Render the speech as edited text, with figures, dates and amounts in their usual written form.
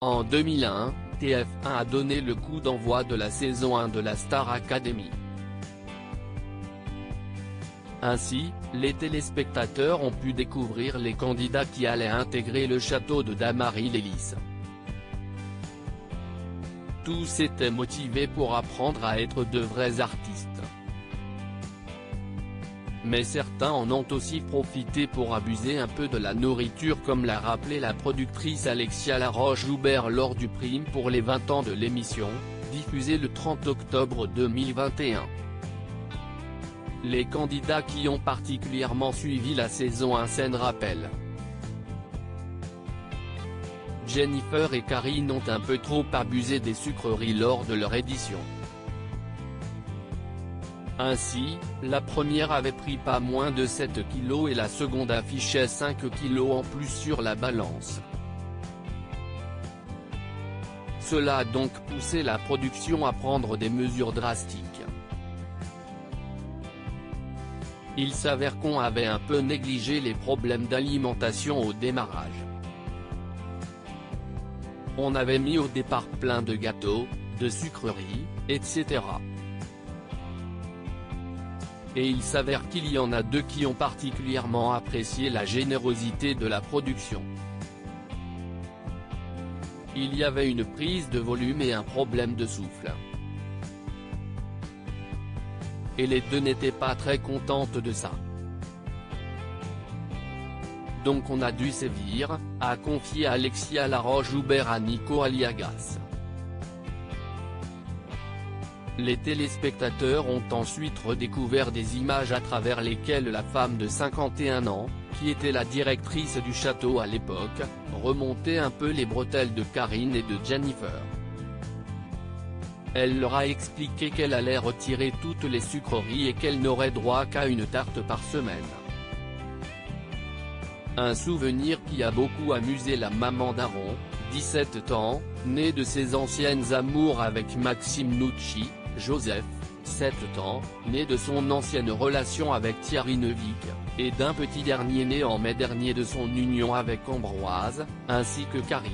En 2001, TF1 a donné le coup d'envoi de la saison 1 de la Star Academy. Ainsi, les téléspectateurs ont pu découvrir les candidats qui allaient intégrer le château de Damary-lès-Lys. Tous étaient motivés pour apprendre à être de vrais artistes. Mais certains en ont aussi profité pour abuser un peu de la nourriture, comme l'a rappelé la productrice Alexia Laroche-Joubert lors du prime pour les 20 ans de l'émission, diffusé le 30 octobre 2021. Les candidats qui ont particulièrement suivi la saison 1 s'en rappellent. Jennifer et Karine ont un peu trop abusé des sucreries lors de leur édition. Ainsi, la première avait pris pas moins de 7 kg et la seconde affichait 5 kg en plus sur la balance. Cela a donc poussé la production à prendre des mesures drastiques. Il s'avère qu'on avait un peu négligé les problèmes d'alimentation au démarrage. On avait mis au départ plein de gâteaux, de sucreries, etc. Et il s'avère qu'il y en a deux qui ont particulièrement apprécié la générosité de la production. Il y avait une prise de volume et un problème de souffle. Et les deux n'étaient pas très contentes de ça. Donc on a dû sévir, a confié Alexia Laroche-Joubert à Nico Aliagas. Les téléspectateurs ont ensuite redécouvert des images à travers lesquelles la femme de 51 ans, qui était la directrice du château à l'époque, remontait un peu les bretelles de Karine et de Jennifer. Elle leur a expliqué qu'elle allait retirer toutes les sucreries et qu'elle n'aurait droit qu'à une tarte par semaine. Un souvenir qui a beaucoup amusé la maman d'Aaron, 17 ans, née de ses anciennes amours avec Maxime Nucci, Joseph, 7 ans, né de son ancienne relation avec Thierry Neuvik, et d'un petit dernier né en mai dernier de son union avec Ambroise, ainsi que Karine.